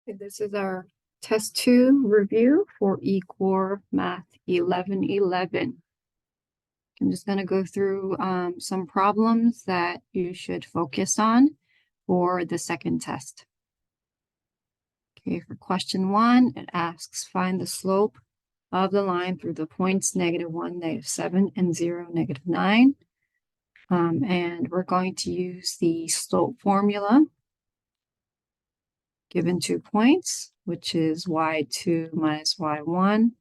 This is our test 2 review for ecore math 1111. I'm just going to go through some problems that you should focus on for the second test. Okay, for question 1, it asks find the slope of the line through the points -1, -7, and 0, -9. And we're going to use the slope formula given 2 points, which is y2 minus y1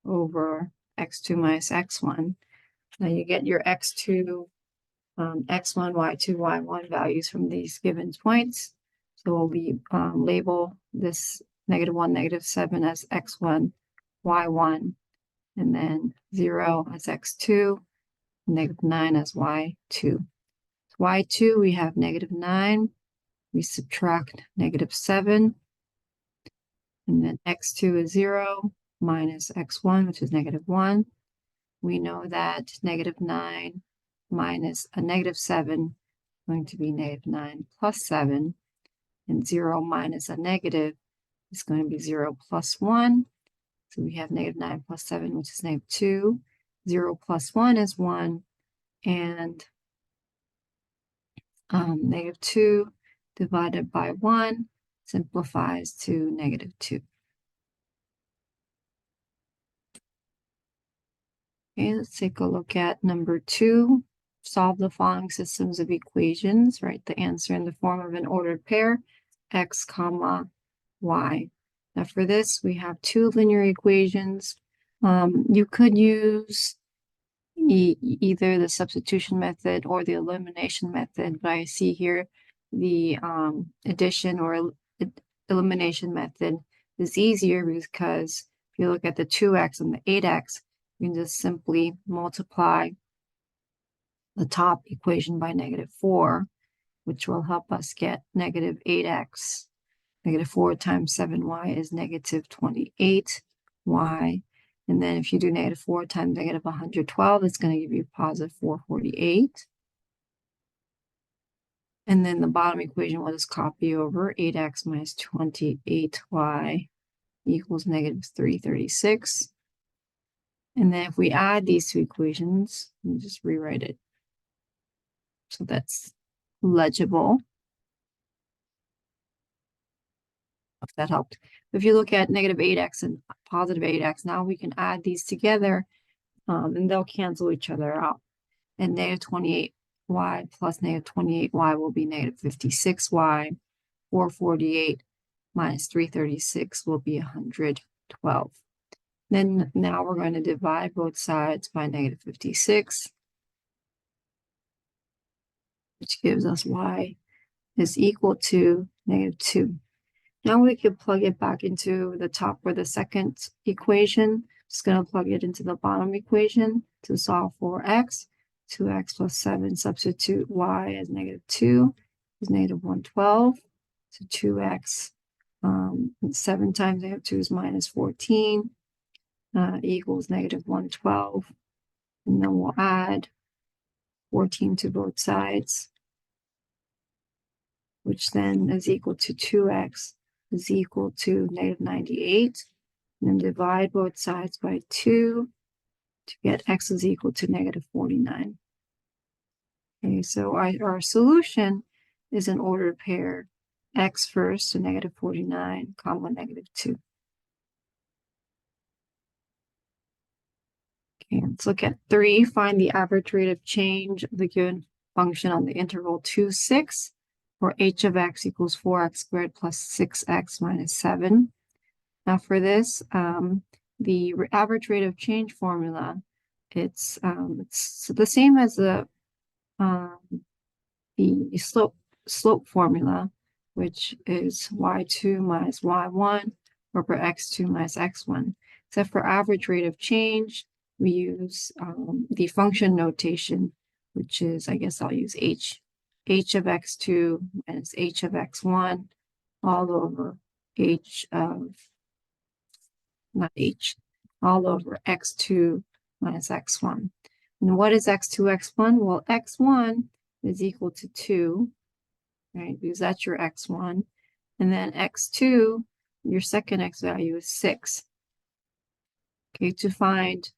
over x2 minus x1. Now you get your x2, x1, y2, y1 values from these given points. So we'll label this -1, -7 as x1, y1, and then 0 as x2, -9 as y2. So y2, we have -9. We subtract -7. And then x2 is 0 minus x1, which is -1. We know that -9 minus a -7 is going to be -9 plus 7. And 0 minus a negative is going to be 0 plus 1. So we have -9 plus 7, which is -2. 0 plus 1 is 1. And -2 divided by 1 simplifies to -2. Okay, let's take a look at number 2. Solve the following systems of equations. Write the answer in the form of an ordered pair, x, comma, y. Now for this, we have 2 linear equations. You could use either the substitution method or the elimination method, but I see here the addition or elimination method is easier because if you look at the 2x and the 8x, you can just simply multiply the top equation by -4, which will help us get -8x. -4 times 7y is -28y. And then if you do -4 times -112, it's going to give you +448. And then the bottom equation will just copy over 8x minus 28y equals -336. And then if we add these 2 equations, we'll just rewrite it so that's legible. If that helped. If you look at -8x and +8x, now we can add these together and they'll cancel each other out. And -28y plus -28y will be -56y. 448 minus 336 will be 112. Then now we're going to divide both sides by -56, which gives us y is equal to -2. Now we can plug it back into the top or the second equation. Just going to plug it into the bottom equation to solve for x. 2x plus 7, substitute y as -2 is -112. So 2x, 7 times -2 is -14, equals -112. And then we'll add 14 to both sides, which then is equal to 2x is equal to -98. And then divide both sides by 2 to get x is equal to -49. Okay, so our solution is an ordered pair, x first, so -49, comma, -2. Okay, let's look at 3. Find the average rate of change of the given function on the interval 2, 6, where h of x equals 4x squared plus 6x minus 7. Now for this, the average rate of change formula, it's the same as the slope formula, which is y2 minus y1 over x2 minus x1. Except for average rate of change, we use the function notation, which is, I guess I'll use h of x2 minus h of x1 all over all over x2 minus x1. And what is x2, x1? Well, x1 is equal to 2, right? Because that's your x1. And then x2 your second x value is 6. Okay, to find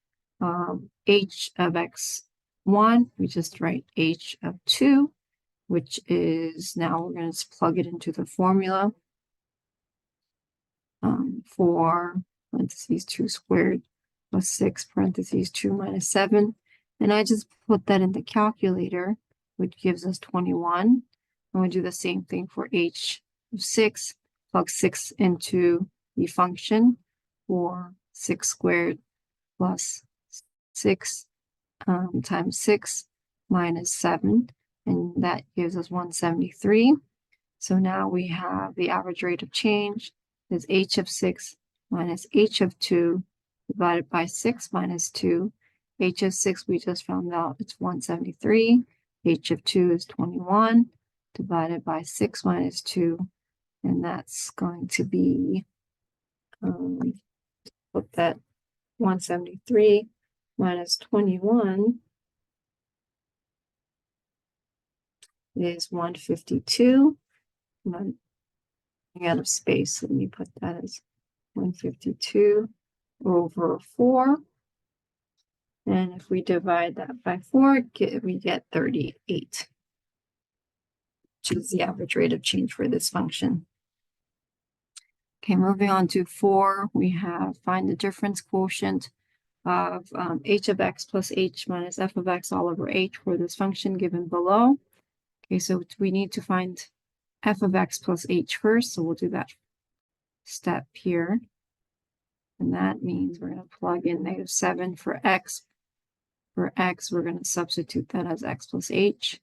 h of x1, we just write h of 2, which is, now we're going to plug it into the formula for parentheses 2 squared plus 6 parentheses 2 minus 7. And I just put that in the calculator, which gives us 21. And we do the same thing for h of 6, plug 6 into the function for 6 squared plus 6 times 6 minus 7, and that gives us 173. So now we have the average rate of change is h of 6 minus h of 2 divided by 6 minus 2. H of 6 we just found out it's 173. H of 2 is 21 divided by 6 minus 2, and that's going to be, put that 173 minus 21 is 152. I'm out of space. Let me put that as 152 over 4. And if we divide that by 4, we get 38, which is the average rate of change for this function. Okay, moving on to 4, we have find the difference quotient of h of x plus h minus f of x all over h for this function given below. Okay, so we need to find f of x plus h first, so we'll do that step here. And that means we're going to plug in -7 for x. For x, we're going to substitute that as x plus h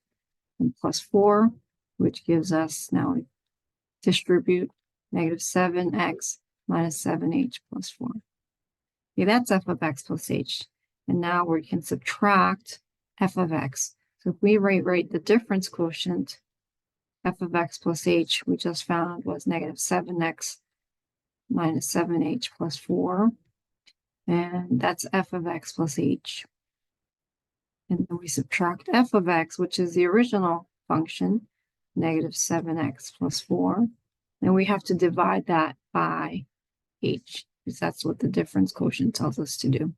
and plus 4, which gives us, now we distribute -7x minus 7h plus 4. Okay, that's f of x plus h. And now we can subtract f of x. So if we rewrite the difference quotient, f of x plus h, we just found was -7x minus 7h plus 4. And that's f of x plus h. And then we subtract f of x, which is the original function, -7x plus 4. And we have to divide that by h, because that's what the difference quotient tells us to do.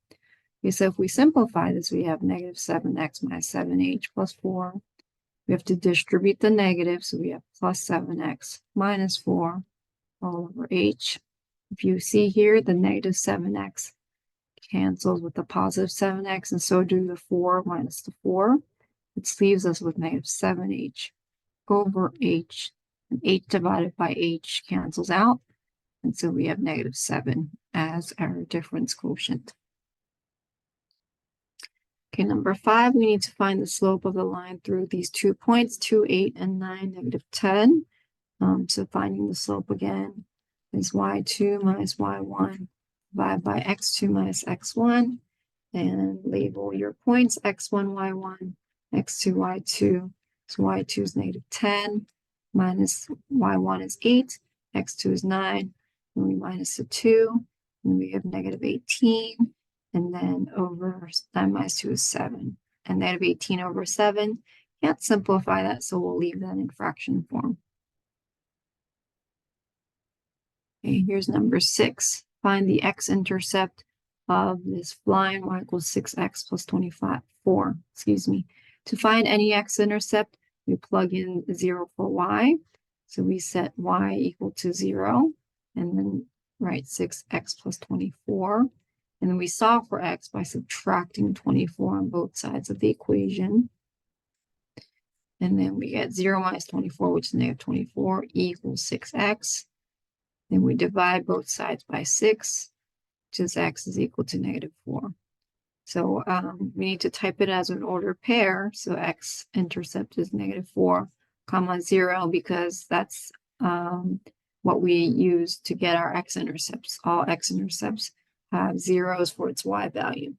Okay, so if we simplify this, we have -7x minus 7h plus 4. We have to distribute the negative, so we have plus 7x minus 4 all over h. If you see here, the -7x cancels with the positive 7x, and so do the 4 minus the 4, which leaves us with -7h over h, and h divided by h cancels out, and so we have -7 as our difference quotient. Okay, number 5, we need to find the slope of the line through these 2 points, 2, 8, and 9, -10. So finding the slope again is y2 minus y1 divided by x2 minus x1, and label your points x1, y1, x2, y2. So y2 is -10, minus y1 is 8, x2 is 9, and we minus the 2, and we have -18, and then over 9 minus 2 is 7, and -18 over 7. Can't simplify that, so we'll leave that in fraction form. Okay, here's number 6. Find the x-intercept of this line, y equals 6x plus 4. Excuse me. To find any x-intercept, we plug in 0 for y. So we set y equal to 0, and then write 6x plus 24. And then we solve for x by subtracting 24 on both sides of the equation. And then we get 0 minus 24, which is -24, equals 6x. Then we divide both sides by 6, which is x is equal to -4. So we need to type it as an ordered pair. So x-intercept is -4, comma 0, because that's what we use to get our x-intercepts. All x-intercepts have zeros for its y value.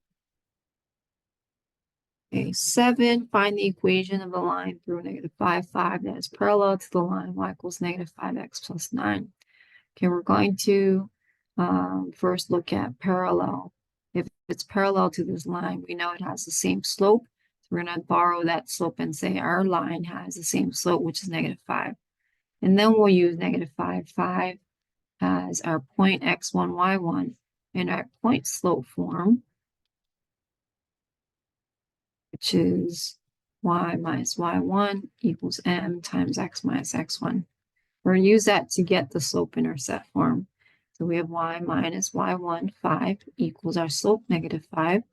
Okay, 7, find the equation of the line through -5, 5 that is parallel to the line y equals -5x plus 9. Okay, we're going to first look at parallel. If it's parallel to this line, we know it has the same slope. So we're going to borrow that slope and say our line has the same slope, which is -5. And then we'll use -5, 5 as our point x1, y1 in our point slope form, which is y minus y1 equals m times x minus x1. We're going to use that to get the slope-intercept form. So we have y minus y1, 5, equals our slope, -5,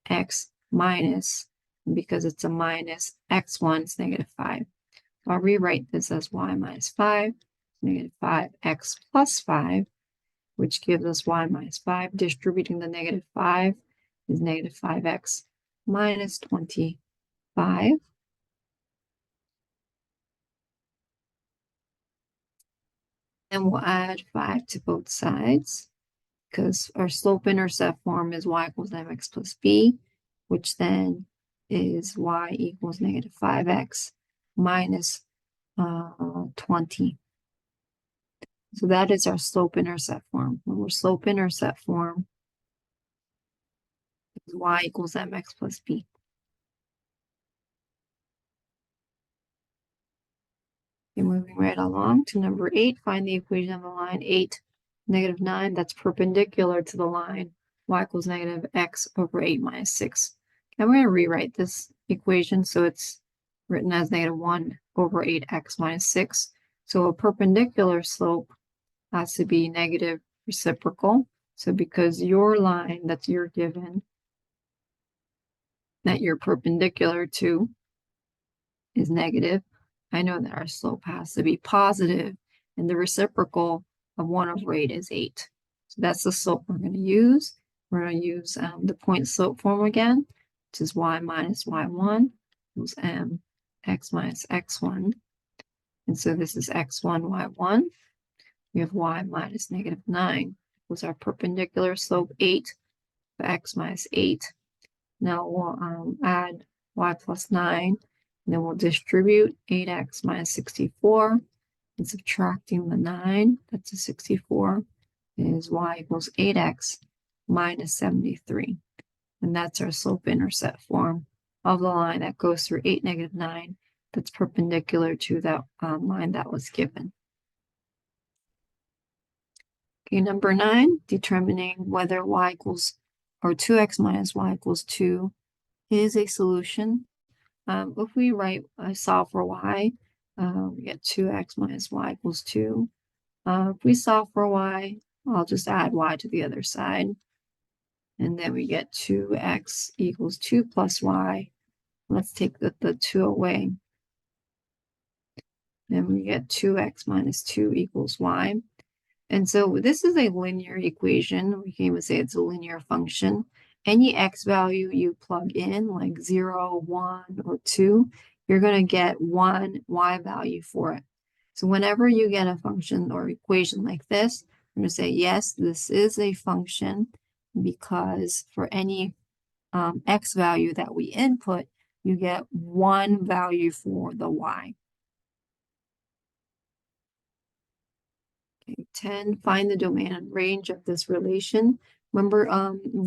x minus, because it's a minus, x1 is -5. So I'll rewrite this as y minus 5, -5x plus 5, which gives us y minus 5. Distributing the -5 is -5x minus 25. And we'll add 5 to both sides, because our slope-intercept form is y equals mx plus b, which then is y equals -5x minus 20. So that is our slope-intercept form. When we're slope-intercept form is y equals mx plus b. Okay, moving right along to number 8, find the equation of the line 8, -9 that's perpendicular to the line y equals -x over 8 minus 6. And we're going to rewrite this equation so it's written as -1 over 8x minus 6. So a perpendicular slope has to be negative reciprocal. So because your line that you're given, that you're perpendicular to, is negative, I know that our slope has to be positive, and the reciprocal of 1 over 8 is 8. So that's the slope we're going to use. We're going to use the point slope form again, which is y minus y1 equals m x minus x1. And so this is x1, y1. We have y minus -9 equals our perpendicular slope 8 for x minus 8. Now we'll add y plus 9. And then we'll distribute 8x minus 64 and subtracting the 9, that's a 64, is y equals 8x minus 73. And that's our slope-intercept form of the line that goes through 8, -9, that's perpendicular to that line that was given. Okay, number 9, determining whether y equals, or 2x minus y equals 2 is a solution. If we solve for y, we get 2x minus y equals 2. If we solve for y, I'll just add y to the other side. And then we get 2x equals 2 plus y. Let's take the 2 away. Then we get 2x minus 2 equals y. And so this is a linear equation. We can even say it's a linear function. Any x value you plug in, like 0, 1, or 2, you're going to get one y value for it. So whenever you get a function or equation like this, I'm going to say, yes, this is a function, because for any x value that we input, you get one value for the y. Okay, 10, find the domain and range of this relation. Remember,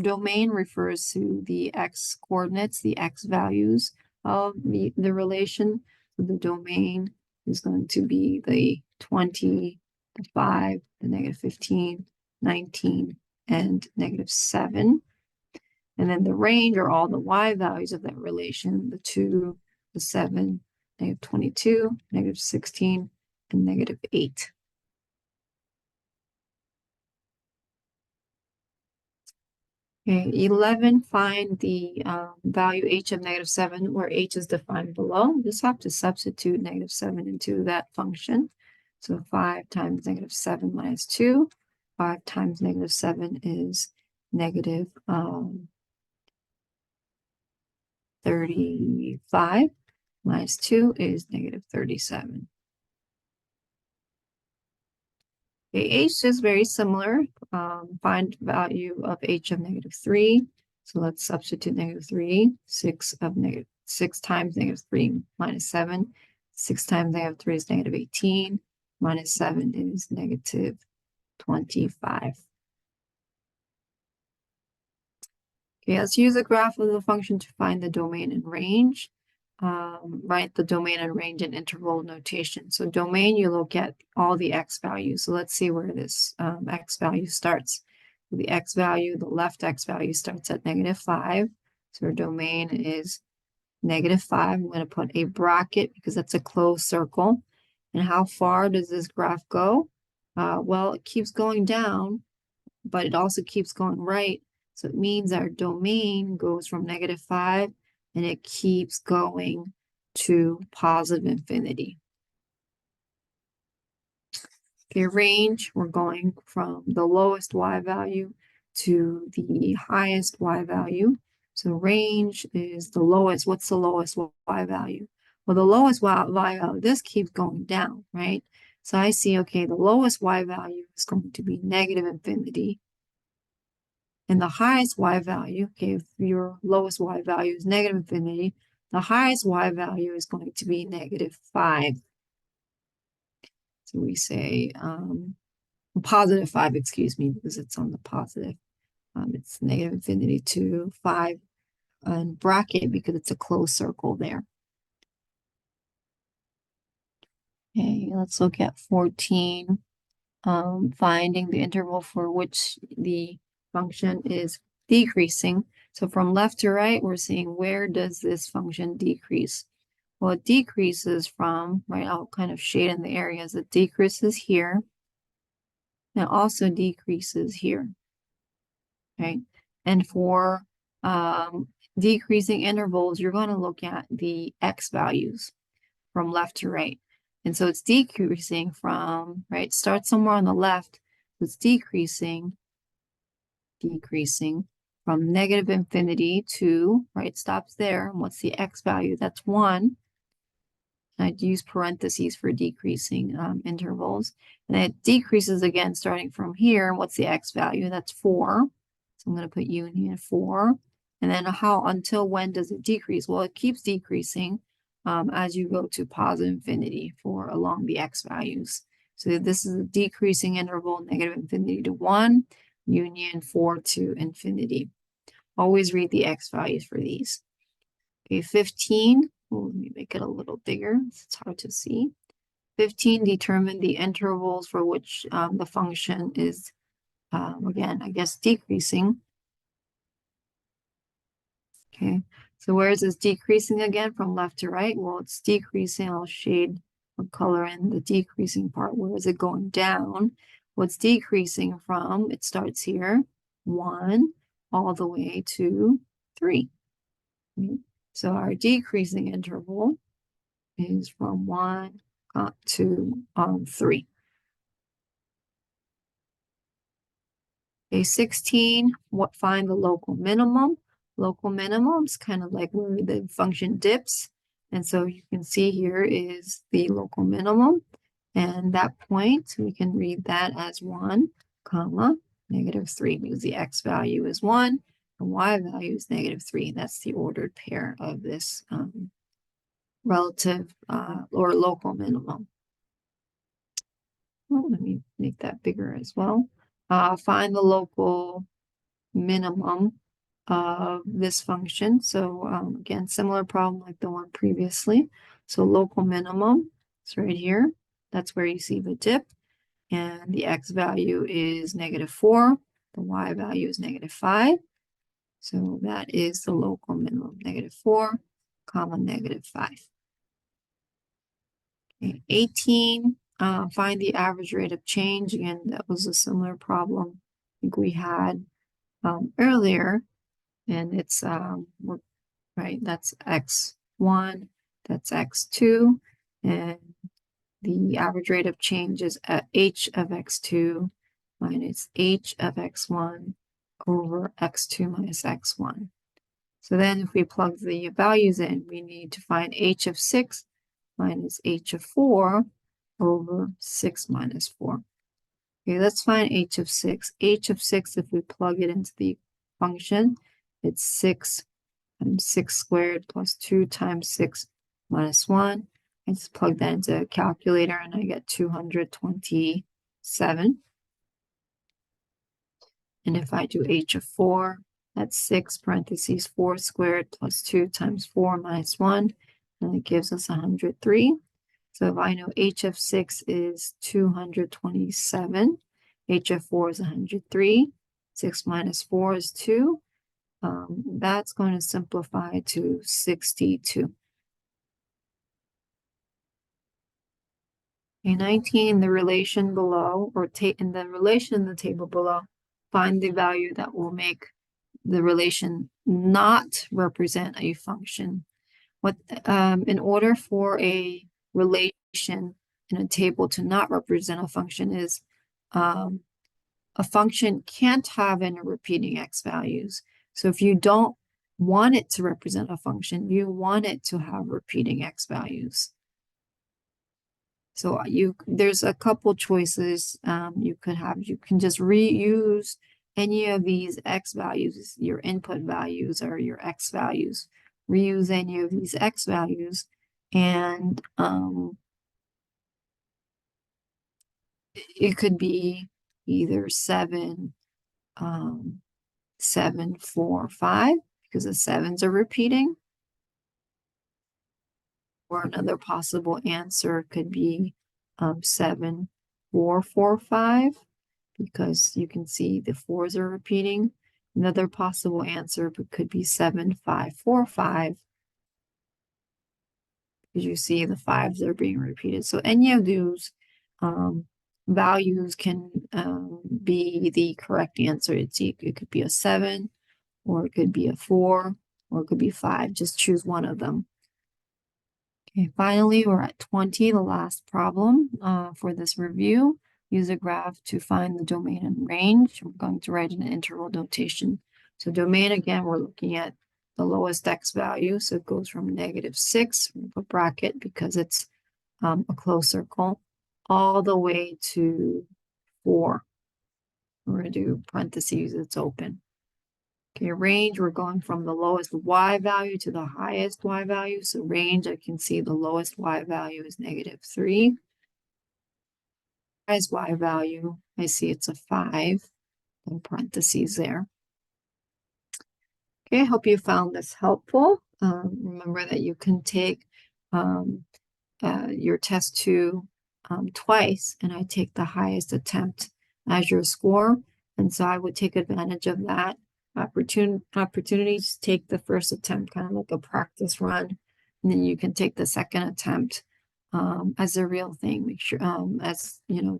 domain refers to the x coordinates, the x values of the relation. So the domain is going to be the 20, the 5, the -15, 19, and -7. And then the range are all the y values of that relation, the 2, the 7, -22, -16, and -8. Okay, 11, find the value h of -7, where h is defined below. Just have to substitute -7 into that function. So 5 times -7 minus 2. 5 times -7 is -35. Minus 2 is -37. Okay, h is very similar. Find value of h of -3. So let's substitute -3. 6 times -3 minus 7. 6 times -3 is -18. Minus 7 is -25. Okay, let's use a graph of the function to find the domain and range. write the domain and range and interval notation. So domain, you look at all the x values. So let's see where this x value starts. The x value, the left x value starts at -5. So our domain is -5. I'm going to put a bracket because that's a closed circle. And how far does this graph go? Well, it keeps going down, but it also keeps going right. So it means our domain goes from -5 and it keeps going to positive infinity. Okay, range, we're going from the lowest y value to the highest y value. So range is the lowest. What's the lowest y value? Well, the lowest y value, this keeps going down, right? So I see, okay, the lowest y value is going to be -infinity. And the highest y value, okay, if your lowest y value is -infinity, the highest y value is going to be -5. So we say +5, excuse me, because it's on the positive. It's -infinity to 5 and bracket because it's a closed circle there. Okay, let's look at 14. Finding the interval for which the function is decreasing. So from left to right, we're seeing where does this function decrease? Well, it decreases from, right, I'll kind of shade in the areas. It decreases here. And it also decreases here, right? And for decreasing intervals, you're going to look at the x values from left to right. And so it's decreasing from, right, starts somewhere on the left, it's decreasing from -infinity to, right, stops there. And what's the x value? That's 1. I'd use parentheses for decreasing intervals. And it decreases again starting from here. What's the x value? That's 4. So I'm going to put union 4. And then until when does it decrease? Well, it keeps decreasing as you go to positive infinity for along the x values. So this is a decreasing interval, -infinity to 1, union 4 to infinity. Always read the x values for these. Okay, 15. Let me make it a little bigger. It's hard to see. 15, determine the intervals for which the function is, again, I guess, decreasing. Okay, so where is this decreasing again from left to right? Well, it's decreasing. I'll shade or color in the decreasing part. Where is it going down? What's decreasing from? It starts here, 1, all the way to 3. Okay? So our decreasing interval is from 1 to 3. Okay, 16, find the local minimum. Local minimum is kind of like where the function dips. And so you can see here is the local minimum. And that point, we can read that as 1, comma, -3, because the x value is 1, and y value is -3. That's the ordered pair of this relative or local minimum. Well, let me make that bigger as well. Find the local minimum of this function. So again, similar problem like the one previously. So local minimum is right here. That's where you see the dip. And the x value is -4. The y value is -5. So that is the local minimum, -4, comma, -5. Okay, 18, find the average rate of change. Again, that was a similar problem I think we had earlier. And it's, right, that's x1, that's x2, and the average rate of change is h of x2 minus h of x1 over x2 minus x1. So then if we plug the values in, we need to find h of 6 minus h of 4 over 6 minus 4. Okay, let's find h of 6. H of 6, if we plug it into the function, it's 6 times 6 squared plus 2 times 6 minus 1. I just plug that into a calculator and I get 227. And if I do h of 4, that's 6 parentheses 4 squared plus 2 times 4 minus 1. and it gives us 103. So if I know h of 6 is 227, h of 4 is 103, 6 minus 4 is 2. That's going to simplify to 62. Okay, 19, the relation below, or in the relation in the table below, find the value that will make the relation not represent a function. In order for a relation in a table to not represent a function is a function can't have any repeating x values. So if you don't want it to represent a function, you want it to have repeating x values. So there's a couple choices you could have. You can just reuse any of these x values, your input values or your x values. Reuse any of these x values, and it could be either 7, 7, 4, 5, because the 7s are repeating. Or another possible answer could be 7, 4, 4, 5, because you can see the 4s are repeating. Another possible answer could be 7, 5, 4, 5, because you see the 5s are being repeated. So any of those values can be the correct answer. It could be a 7, or it could be a 4, or it could be 5. Just choose one of them. Okay, finally, we're at 20, the last problem for this review. Use a graph to find the domain and range. We're going to write an interval notation. So domain, again, we're looking at the lowest x value. So it goes from -6, a bracket because it's a closed circle, all the way to 4. We're going to do parentheses, it's open. Okay, range, we're going from the lowest y value to the highest y value. So range, I can see the lowest y value is -3. Highest y value, I see it's a 5, in parentheses there. Okay, I hope you found this helpful. Remember that you can take your test 2 twice, and I take the highest attempt as your score. And so I would take advantage of that opportunity to take the first attempt kind of like a practice run, and then you can take the second attempt as a real thing. Make sure as you know,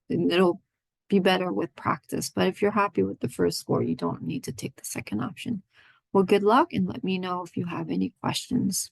it'll be better with practice. But if you're happy with the first score, you don't need to take the second option. Well, good luck, and let me know if you have any questions.